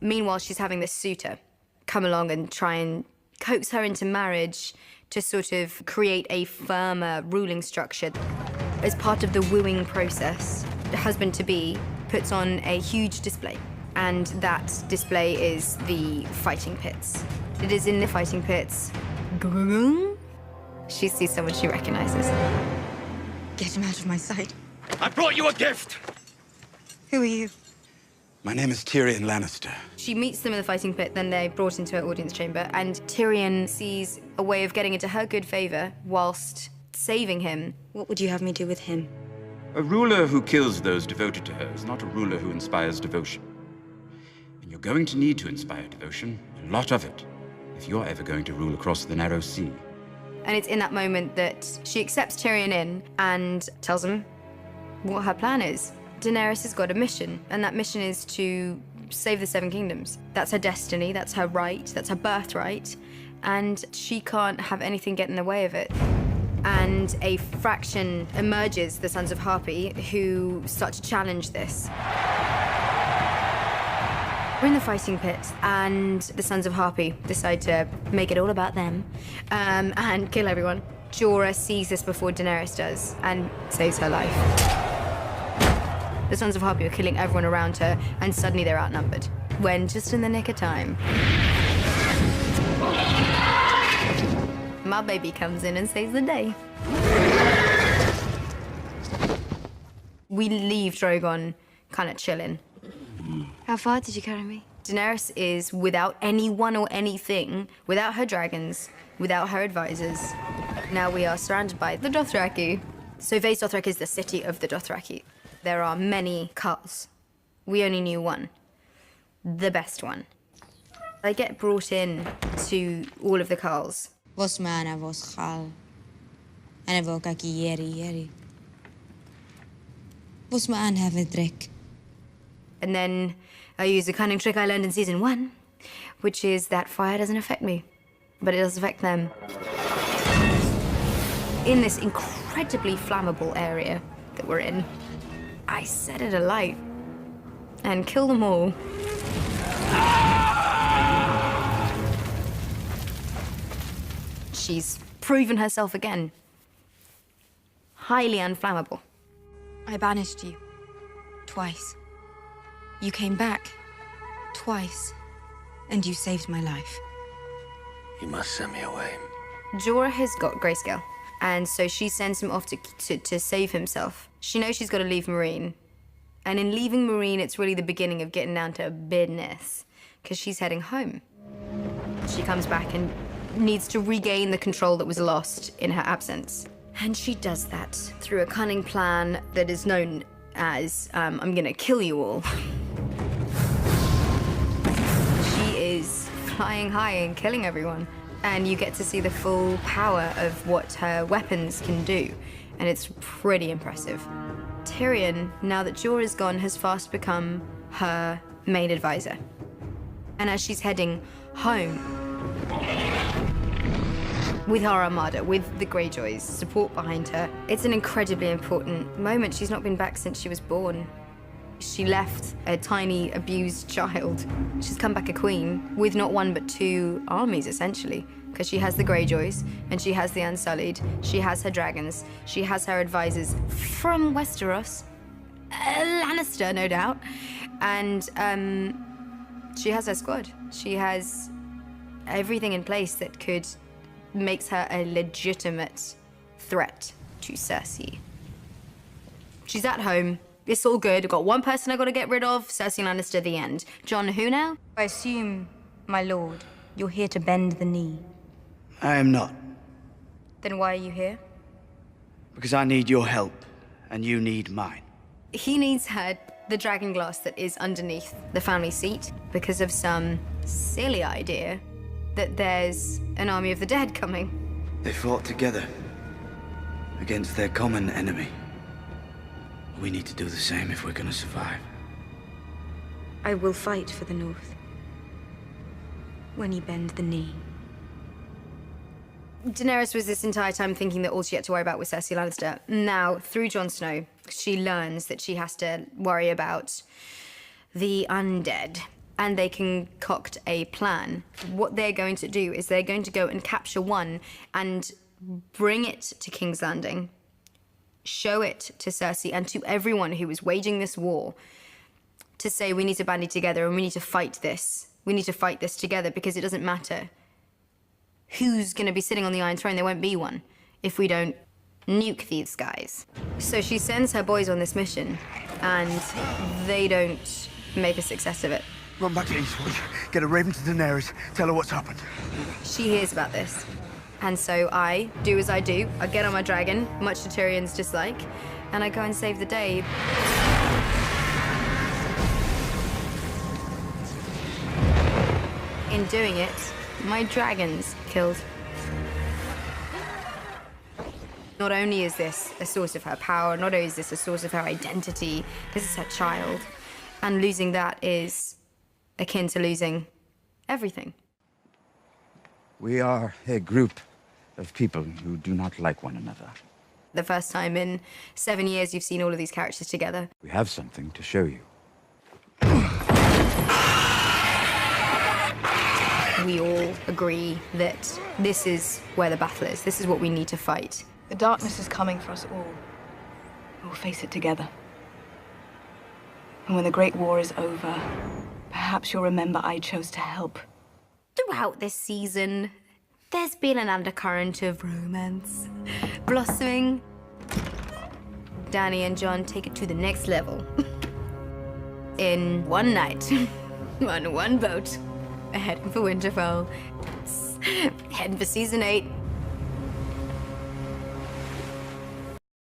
Meanwhile, she's having this suitor come along and try and coax her into marriage to sort of create a firmer ruling structure. As part of the wooing process, the husband-to-be puts on a huge display, and that display is the fighting pits. It is in the fighting pits. She sees someone she recognizes. Get him out of my sight. I brought you a gift! Who are you? My name is Tyrion Lannister. She meets them in the fighting pit, then they're brought into her audience chamber, and Tyrion sees a way of getting into her good favor whilst saving him. What would you have me do with him? A ruler who kills those devoted to her is not a ruler who inspires devotion. And you're going to need to inspire devotion, a lot of it, if you're ever going to rule across the Narrow Sea. And it's in that moment that she accepts Tyrion in and tells him what her plan is. Daenerys has got a mission, and that mission is to save the Seven Kingdoms. That's her destiny, that's her right, that's her birthright, and she can't have anything get in the way of it. And a faction emerges, the Sons of Harpy, who start to challenge this. We're in the fighting pit, and the Sons of Harpy decide to make it all about them and kill everyone. Jorah sees this before Daenerys does and saves her life. The Sons of Harpy are killing everyone around her, and suddenly they're outnumbered, when just in the nick of time, my baby comes in and saves the day. We leave Drogon kind of chilling. How far did you carry me? Daenerys is without anyone or anything, without her dragons, without her advisors. Now we are surrounded by the Dothraki. So Vaes Dothrak is the city of the Dothraki. There are many Khals. We only knew one, the best one. I get brought in to all of the Khals. Vos mana vos khal. Ana voka ki yeri. Vos maan have a drink. And then I use a cunning trick I learned in season 1, which is that fire doesn't affect me, but it does affect them. In this incredibly flammable area that we're in, I set it alight and kill them all. She's proven herself again. Highly unflammable. I banished you. Twice. You came back. Twice. And you saved my life. You must send me away. Jorah has got grayscale, and so she sends him off to save himself. She knows she's got to leave Meereen, and in leaving Meereen, it's really the beginning of getting down to business, because she's heading home. She comes back and needs to regain the control that was lost in her absence. And she does that through a cunning plan that is known as, I'm gonna kill you all. She is flying high and killing everyone. And you get to see the full power of what her weapons can do. And it's pretty impressive. Tyrion, now that Jorah is gone, has fast become her main advisor. And as she's heading home, with her armada, with the Greyjoys' support behind her, it's an incredibly important moment. She's not been back since she was born. She left a tiny, abused child. She's come back a queen with not one but two armies, essentially, because she has the Greyjoys and she has the Unsullied. She has her dragons. She has her advisors from Westeros, Lannister, no doubt, and she has her squad. She has everything in place that could makes her a legitimate threat to Cersei. She's at home. It's all good. I've got one person I've got to get rid of. Cersei Lannister, the end. Jon, who now? I assume, my lord, you're here to bend the knee. I am not. Then why are you here? Because I need your help, and you need mine. He needs the dragon glass that is underneath the family seat because of some silly idea that there's an army of the dead coming. They fought together against their common enemy. We need to do the same if we're gonna survive. I will fight for the North. When you bend the knee. Daenerys was this entire time thinking that all she had to worry about was Cersei Lannister. Now, through Jon Snow, she learns that she has to worry about the undead. and they concoct a plan. What they're going to do is they're going to go and capture one and bring it to King's Landing, show it to Cersei and to everyone who is waging this war, to say we need to bandy together and we need to fight this. We need to fight this together because it doesn't matter who's going to be sitting on the Iron Throne. There won't be one if we don't nuke these guys. So she sends her boys on this mission and they don't make a success of it. Run back to Eastwood, get a raven to Daenerys, tell her what's happened. She hears about this. And so I do as I do. I get on my dragon, much to Tyrion's dislike, and I go and save the day. In doing it, my dragon's killed. Not only is this a source of her power, not only is this a source of her identity, this is her child. And losing that is akin to losing everything. We are a group of people who do not like one another. The first time in 7 years you've seen all of these characters together. We have something to show you. We all agree that this is where the battle is. This is what we need to fight. The darkness is coming for us all. We'll face it together. And when the Great War is over, perhaps you'll remember I chose to help. Throughout this season, there's been an undercurrent of romance blossoming. Dany and Jon take it to the next level. In one night, on one boat, heading for Winterfell, heading for season 8.